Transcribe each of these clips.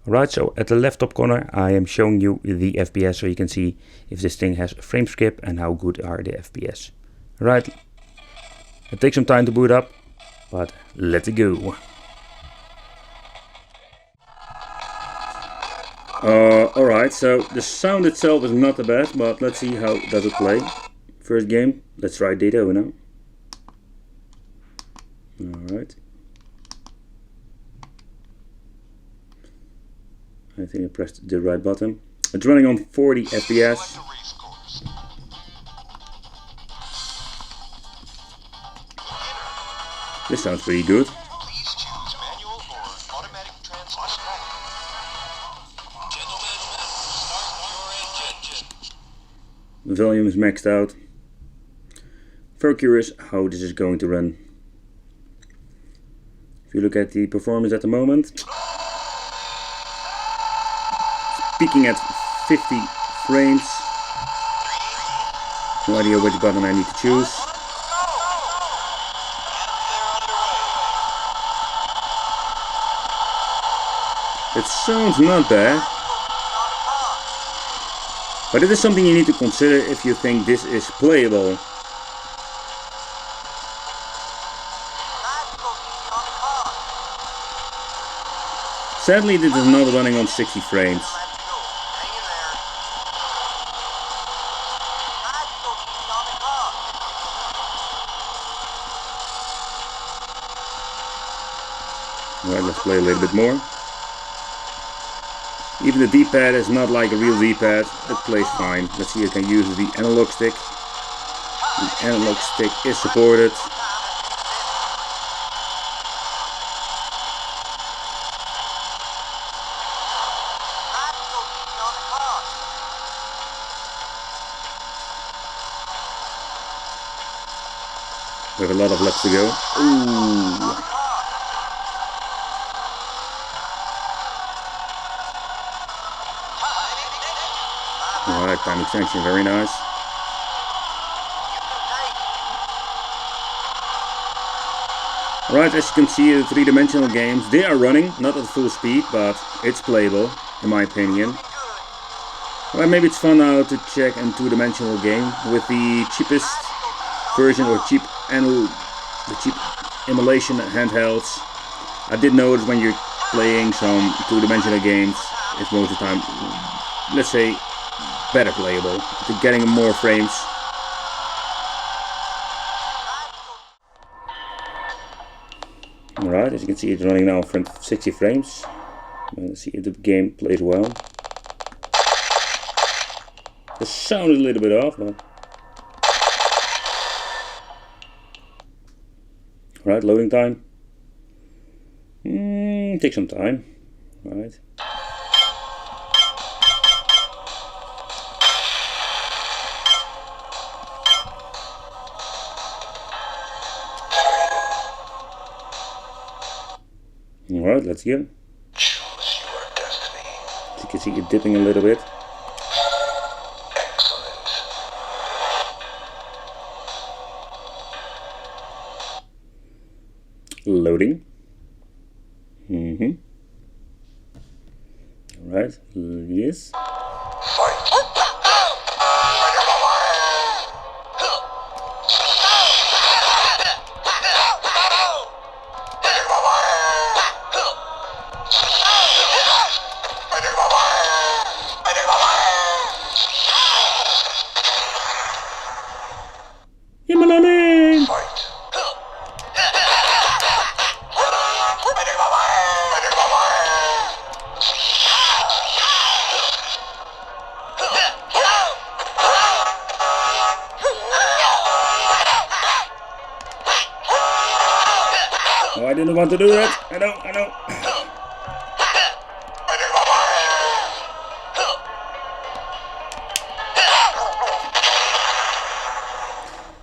Alright, so at the left top corner I am showing you the FPS so you can see if this thing has frame skip and how good are the FPS. Right, it takes some time to boot up, but let's go. Alright, so the sound itself is not the best, but let's see how does it play. First game, let's try Data now. Alright. I think I pressed the right button. It's running on 40 FPS. This sounds pretty good. The volume is maxed out. Very curious how this is going to run. If you look at the performance at the moment, peaking at 50 frames. No idea which button I need to choose. It sounds not bad. But it is something you need to consider if you think this is playable. Sadly, this is not running on 60 frames. Alright, let's play a little bit more. Even the D-pad is not like a real D-pad, it plays fine. Let's see, I can use the analog stick. The analog stick is supported. We have a lot of laps to go. Ooh. Alright, time extension, very nice. Alright, as you can see, the three-dimensional games, they are running, not at full speed, but it's playable, in my opinion. Well, maybe it's fun now to check a two-dimensional game with the cheapest version or cheap emulation handhelds. I did notice when you're playing some two-dimensional games, it's most of the time, let's say, better playable, to getting more frames. Alright, as you can see, it's running now from 60 frames. Let's see if the game plays well. The sound is a little bit off, but... Alright, loading time. Takes some time. Alright. Alright, let's go. Choose your destiny. As you can see, it dipping a little bit. Excellent. Loading. Alright, yes. Fight. Emulation! Oh, I didn't want to do that. I know.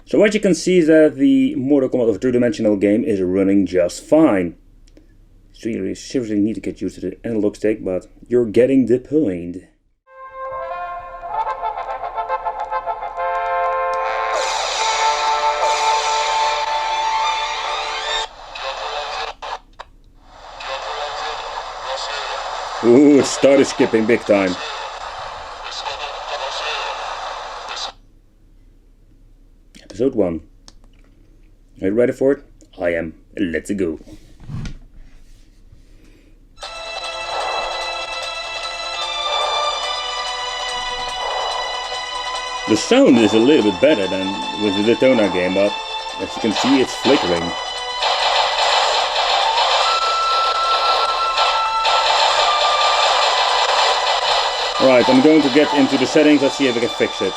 So what you can see is that the Mortal Kombat of a two-dimensional game is running just fine. So you seriously need to get used to the analog stick, but you're getting the point. Ooh, it started skipping big time. Episode 1. Are you ready for it? I am. Let's go. The sound is a little bit better than with the Daytona game, but as you can see, it's flickering. Alright, I'm going to get into the settings. Let's see if I can fix it.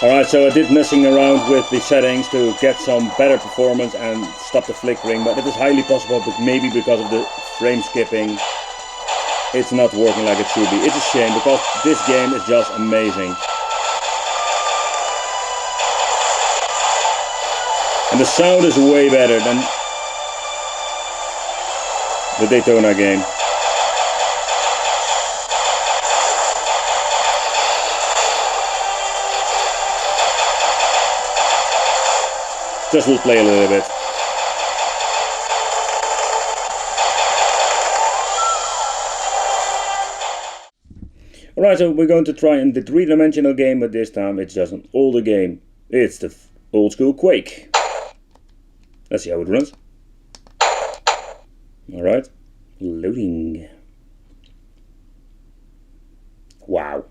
Alright, so I did messing around with the settings to get some better performance and stop the flickering, but it is highly possible, but maybe because of the frame skipping, it's not working like it should be. It's a shame because this game is just amazing. And the sound is way better than the Daytona game. Just will play a little bit. Alright, so we're going to try in the three-dimensional game, but this time it's just an older game. It's the old school Quake. Let's see how it runs. Alright, loading. Wow.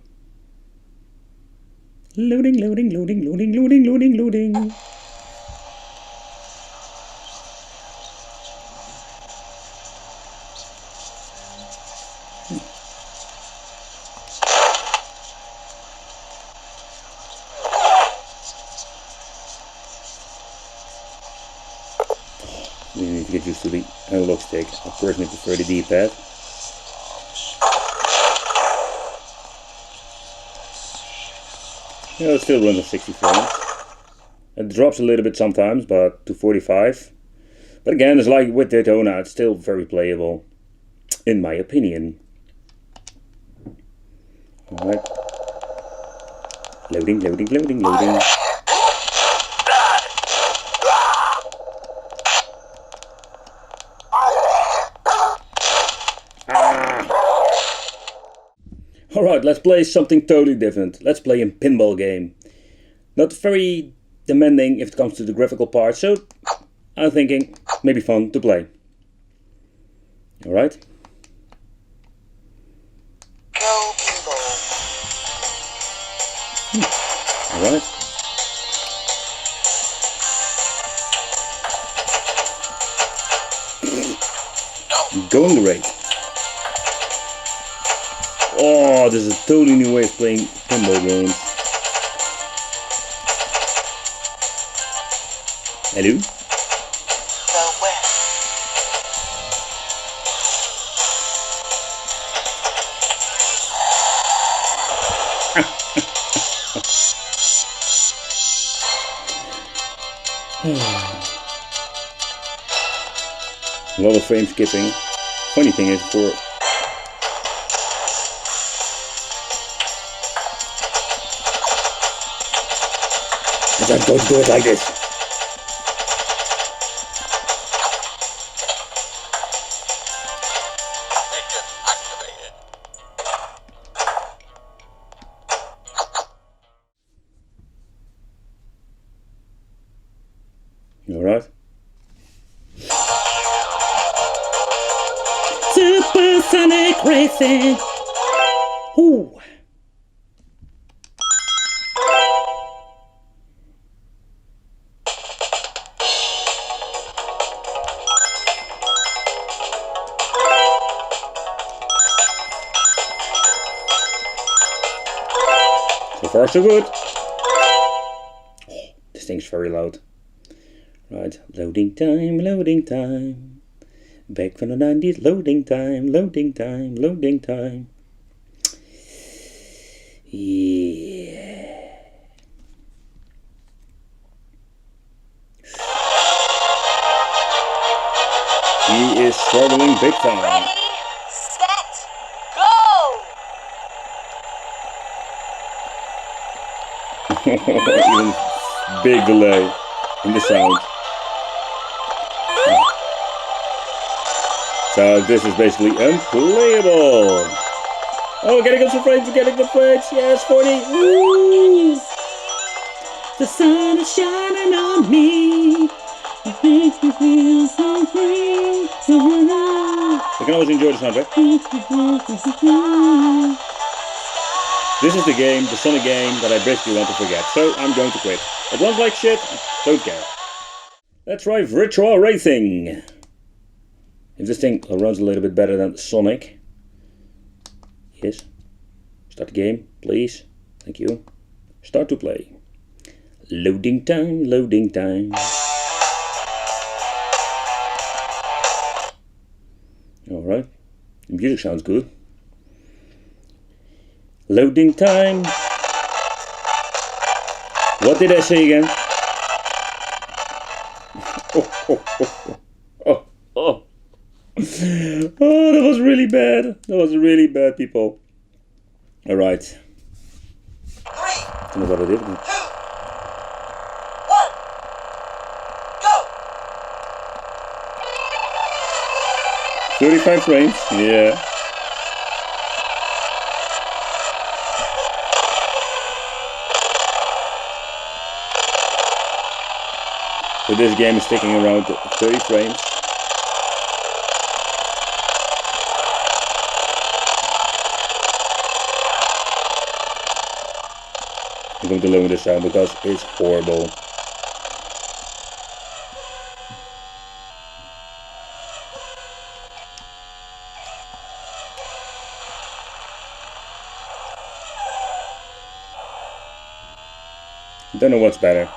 Loading, loading, loading, loading, loading, loading, loading. You need to get used to the analog stick. I personally prefer the D-pad. Yeah, it still runs at 60 frames. It drops a little bit sometimes, but to 45. But again, it's like with Daytona, it's still very playable, in my opinion. Alright. Loading, loading, loading, loading. Alright, let's play something totally different. Let's play a pinball game. Not very demanding if it comes to the graphical part, so I'm thinking maybe fun to play. Alright. Go pinball. Alright. Going great. Oh, this is a totally new way of playing pinball games. Hello? Go where? A lot of frame skipping. Funny thing is, for I'm just going to do it like this. Alright. Supersonic racing. Ooh. So far so good. Oh, this thing's very loud. Right, loading time, loading time. Back from the 90s, loading time, loading time, loading time. Yeah. He is struggling big time. Ready, set, go! Even big delay in the sound. So this is basically unplayable. Oh, we're getting good frames, we're getting good frames. Yes, 40. Woo! The sun is shining on me. You can always enjoy the soundtrack. This is the game, the Sonic game, that I basically want to forget. So I'm going to quit. It runs like shit, don't care. Let's try virtual racing. If this thing runs a little bit better than Sonic. Yes. Start the game, please. Thank you. Start to play. Loading time, loading time. Alright. The music sounds good. Loading time. What did I say again? Oh, that was really bad. That was really bad, people. Alright. I don't know what I did. 1, go! 35 frames. Yeah. So this game is sticking around 30 frames. I'm going to lower the sound because it's horrible. I don't know what's better.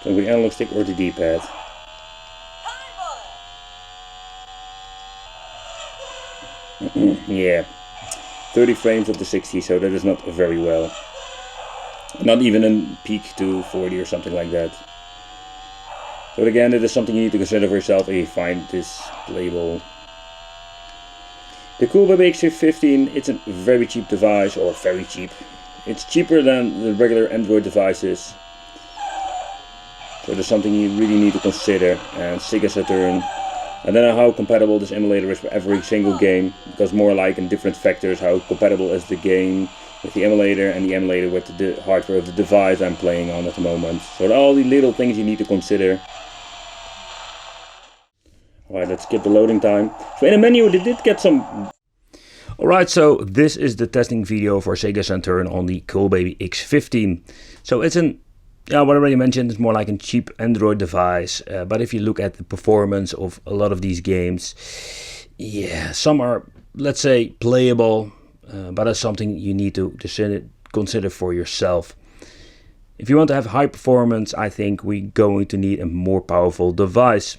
Going with the analog stick or the D-pad. Yeah, 30 frames of the 60, so that is not very well. Not even a peak to 40 or something like that. But again, it is something you need to consider for yourself if you find this playable. The Powkiddy X15, it's a very cheap device, or very cheap. It's cheaper than the regular Android devices. So there's something you really need to consider. And Sega Saturn. I don't know how compatible this emulator is for every single game, because more like in different factors how compatible is the game with the emulator and the emulator with the hardware of the device I'm playing on at the moment. So all the little things you need to consider. Alright, let's skip the loading time. So in the menu they did get some... Alright, so this is the testing video for Sega Saturn on the Powkiddy X15. So it's an... Yeah, what I already mentioned, it's more like a cheap Android device, but if you look at the performance of a lot of these games, yeah, some are, let's say, playable, but that's something you need to consider for yourself. If you want to have high performance, I think we're going to need a more powerful device.